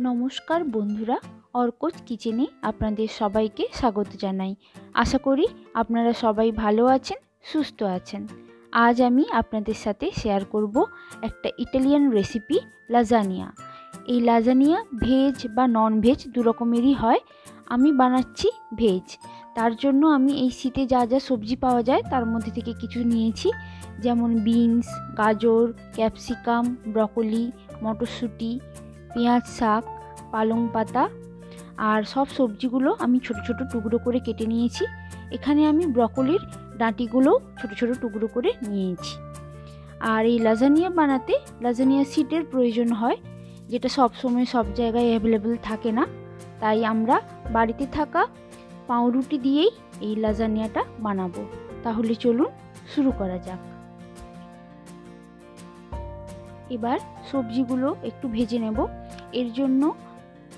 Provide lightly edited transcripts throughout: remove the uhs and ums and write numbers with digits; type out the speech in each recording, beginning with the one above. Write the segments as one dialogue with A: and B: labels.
A: নমস্কার বন্ধুরা, অর্কজ কিচেনে আপনাদের সবাইকে স্বাগত জানাই। আশা করি আপনারা সবাই ভালো আছেন, সুস্থ আছেন। আজ আমি আপনাদের সাথে শেয়ার করব একটা ইটালিয়ান রেসিপি, লাজানিয়া। এই লাজানিয়া ভেজ বা নন ভেজ দু রকমেরই হয়। আমি বানাচ্ছি ভেজ। তার জন্য আমি এই শীতে যা যা সবজি পাওয়া যায় তার মধ্যে থেকে কিছু নিয়েছি, যেমন বিনস, গাজর, ক্যাপসিকাম, ব্রকলি, মটরশুঁটি, পেঁয়াজ শাক, পালং পাতা, আর সব সবজিগুলো আমি ছোট ছোট টুকরো করে কেটে নিয়েছি। এখানে আমি ব্রকলির ডাঁটিগুলো ছোট ছোট টুকরো করে নিয়েছি। আর এই লাজানিয়া বানাতে লাজানিয়া সিডের প্রয়োজন হয়, যেটা সব সময় সব জায়গায় অ্যাভেলেবেল থাকে না। তাই আমরা বাড়িতে থাকা পাউরুটি দিয়েই এই লাজানিয়াটা বানাবো। তাহলে চলুন শুরু করা যাক। এবার সবজিগুলো একটু ভেজে নেব। এর জন্য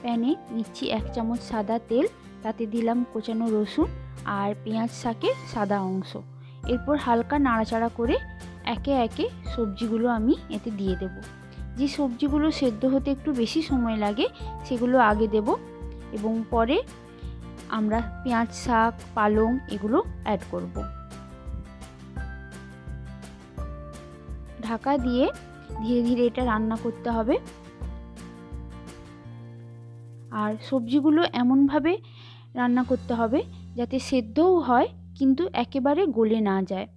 A: প্যানে নিচ্ছি 1 চামচ সাদা তেল, তাতে দিলাম কোচানো রসুন আর পেঁয়াজ শাকের সাদা অংশ। এরপর হালকা নাড়াচাড়া করে একে একে সবজিগুলো আমি এতে দিয়ে দেব। যে সবজিগুলো সেদ্ধ হতে একটু বেশি সময় লাগে সেগুলো আগে দেব, এবং পরে আমরা পেঁয়াজ শাক, পালং এগুলো অ্যাড করব। ঢাকা দিয়ে ধীরে ধীরে এটা রান্না করতে হবে। আর সবজিগুলো এমনভাবে রান্না করতে হবে যাতে সেদ্ধও হয় কিন্তু একেবারে গলে না যায়।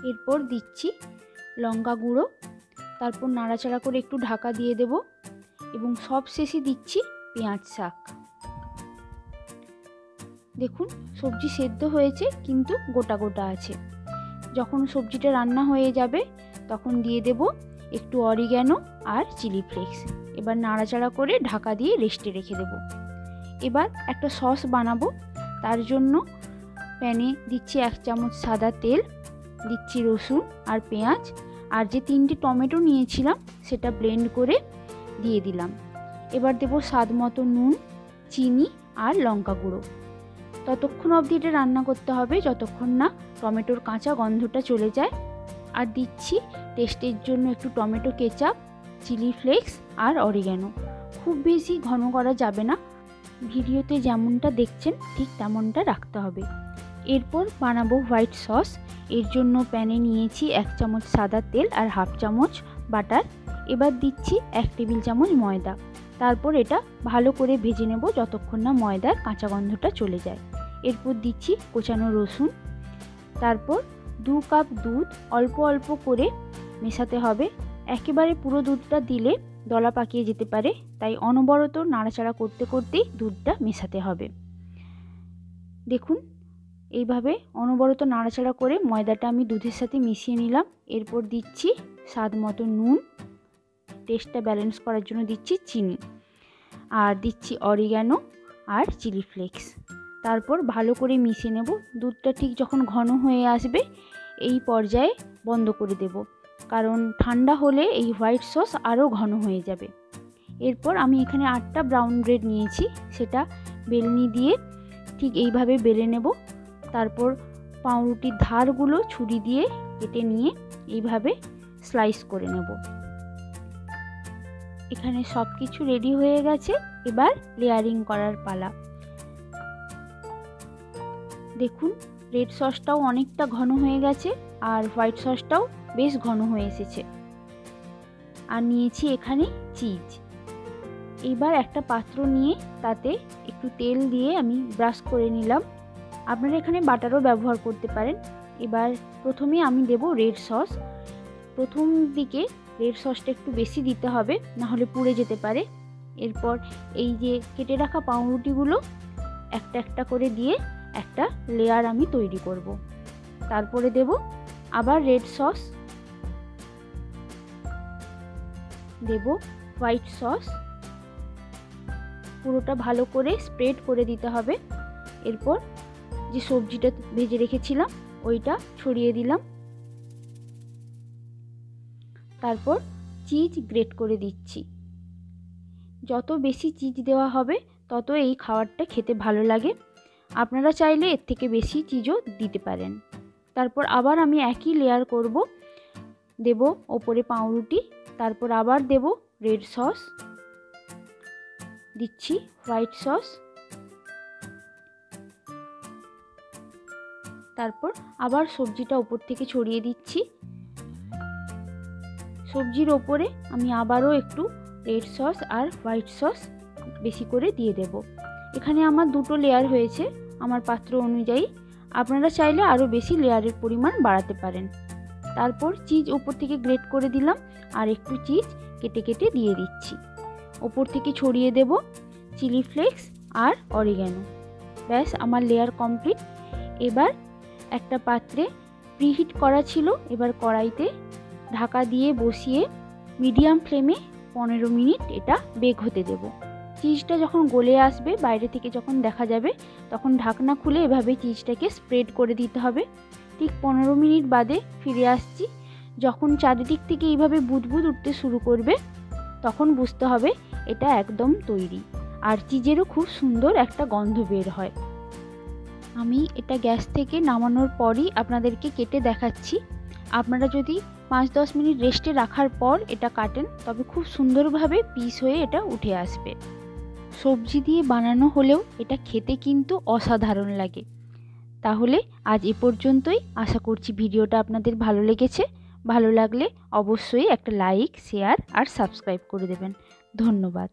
A: এরপর দিচ্ছি লঙ্কা গুঁড়ো, তারপর নাড়াচাড়া করে একটু ঢাকা দিয়ে দেব, এবং সব শেষে দিচ্ছি পেঁয়াজ শাক। দেখুন সবজি সেদ্ধ হয়েছে কিন্তু গোটা গোটা আছে। যখন সবজিটা রান্না হয়ে যাবে তখন দিয়ে দেব একটু অরিগ্যানো আর চিলি ফ্লেক্স। এবার নাড়াচাড়া করে ঢাকা দিয়ে রেস্টে রেখে দেব। এবার একটা সস বানাবো। তার জন্য প্যানে দিচ্ছি 1 চামচ সাদা তেল, দিচ্ছি রসুন আর পেঁয়াজ, আর যে 3টে টমেটো নিয়েছিলাম সেটা ব্লেন্ড করে দিয়ে দিলাম। এবার দেব স্বাদ মতো নুন, চিনি আর লঙ্কা গুঁড়ো। ততক্ষণ অবধি এটা রান্না করতে হবে যতক্ষণ না টমেটোর কাঁচা গন্ধটা চলে যায়। আর দিচ্ছি টেস্টের জন্য একটু টমেটো কেচাপ, চিলি ফ্লেক্স আর অরিগ্যানো। খুব বেশি ঘন করা যাবে না, ভিডিওতে যেমনটা দেখছেন ঠিক তেমনটা রাখতে হবে। এরপর বানাবো হোয়াইট সস। এর জন্য প্যানে নিয়েছি 1 চামচ সাদা তেল আর 1/2 চামচ বাটার। এবার দিচ্ছি 1 টেবিল চামচ ময়দা। তারপর এটা ভালো করে ভেজে নেব যতক্ষণ না ময়দার কাঁচা গন্ধটা চলে যায়। এরপর দিচ্ছি কোচানো রসুন। তারপর 2 কাপ দুধ অল্প অল্প করে মেশাতে হবে। একেবারে পুরো দুধটা দিলে দলা পাকিয়ে যেতে পারে, তাই অনবরত নাড়াচাড়া করতে করতেই দুধটা মেশাতে হবে। দেখুন এইভাবে অনবরত নাড়াচাড়া করে ময়দাটা আমি দুধের সাথে মিশিয়ে নিলাম। এরপর দিচ্ছি স্বাদ মতো নুন, টেস্টটা ব্যালেন্স করার জন্য দিচ্ছি চিনি, আর দিচ্ছি অরিগ্যানো আর চিলি ফ্লেক্স। তারপর ভালো করে মিশিয়ে নেব। দুধটা ঠিক যখন ঘন হয়ে আসবে এই পর্যায়ে বন্ধ করে দেব, কারণ ঠান্ডা হলে এই হোয়াইট সস আরও ঘন হয়ে যাবে। এরপর আমি এখানে 8টা ব্রাউন ব্রেড নিয়েছি, সেটা বেলনি দিয়ে ঠিক এইভাবে বেলে নেব। তারপর পাউরুটির ধারগুলো ছুরি দিয়ে কেটে নিয়ে এইভাবে স্লাইস করে নেব। এখানে সব কিছু রেডি হয়ে গেছে। এবার লেয়ারিং করার পালা। দেখুন রেড সসটাও অনেকটা ঘন হয়ে গেছে আর হোয়াইট সসটাও বেশ ঘন হয়ে এসেছে। আর নিয়েছি এখানে চিজ। এবার একটা পাত্র নিয়ে তাতে একটু তেল দিয়ে আমি ব্রাশ করে নিলাম। আপনারা এখানে বাটারও ব্যবহার করতে পারেন। এবার প্রথমে আমি দেব রেড সস। প্রথম দিকে রেড সসটা একটু বেশি দিতে হবে, না হলে পুড়ে যেতে পারে। এরপর এই যে কেটে রাখা পাউরুটিগুলো একটা একটা করে দিয়ে একটা লেয়ার আমি তৈরি করব। তারপরে দেব আবার রেড সস, দেব হোয়াইট সস। পুরোটা ভালো করে স্প্রেড করে দিতে হবে। এরপর যে সবজিটা ভেজে রেখেছিলাম ওইটা ছড়িয়ে দিলাম। তারপর চিজ গ্রেট করে দিচ্ছি। যত বেশি চিজ দেওয়া হবে তত এই খাবারটা খেতে ভালো লাগে। আপনারা চাইলে এর থেকে বেশি চিজও দিতে পারেন। তারপর আবার আমি একই লেয়ার করব, দেব ওপরে পাউরুটি, তারপর আবার দেব রেড সস, দিচ্ছি হোয়াইট সস, তারপর আবার সবজিটা ওপর থেকে ছড়িয়ে দিচ্ছি। সবজির ওপরে আমি আবারও একটু রেড সস আর হোয়াইট সস বেশি করে দিয়ে দেব। এখানে আমার 2টো লেয়ার হয়েছে আমার পাত্র অনুযায়ী, আপনারা চাইলে আরও বেশি লেয়ারের পরিমাণ বাড়াতে পারেন। তারপর চিজ ওপর থেকে গ্রেট করে দিলাম আর একটু চিজ কেটে কেটে দিয়ে দিচ্ছি। ওপর থেকে ছড়িয়ে দেব চিলি ফ্লেক্স আর অরিগ্যানো। ব্যাস আমার লেয়ার কমপ্লিট। এবার একটা পাত্রে প্রিহিট করা ছিল, এবার কড়াইতে ঢাকা দিয়ে বসিয়ে মিডিয়াম ফ্লেমে 15 মিনিট এটা বেক হতে দেব। চিজটা যখন গলে আসবে, বাইরে থেকে যখন দেখা যাবে, তখন ঢাকনা খুলে এভাবে চিজটাকে স্প্রেড করে দিতে হবে। ঠিক 15 মিনিট বাদে ফিরে আসছি। যখন চারিদিক থেকে এইভাবে বুদবুদ উঠতে শুরু করবে, তখন বুঝতে হবে এটা একদম তৈরি। আর চিজেরও খুব সুন্দর একটা গন্ধ বের হয়। আমি এটা গ্যাস থেকে নামানোর পরই আপনাদেরকে কেটে দেখাচ্ছি। আপনারা যদি 5-10 মিনিট রেস্টে রাখার পর এটা কাটেন, তবে খুব সুন্দরভাবে পিস হয়ে এটা উঠে আসবে। সবজি দিয়ে বানানো হলেও এটা খেতে কিন্তু অসাধারণ লাগে। তাহলে আজ এ পর্যন্তই। আশা করছি ভিডিওটা আপনাদের ভালো লেগেছে। ভালো লাগলে অবশ্যই একটা লাইক, শেয়ার আর সাবস্ক্রাইব করে দেবেন। ধন্যবাদ।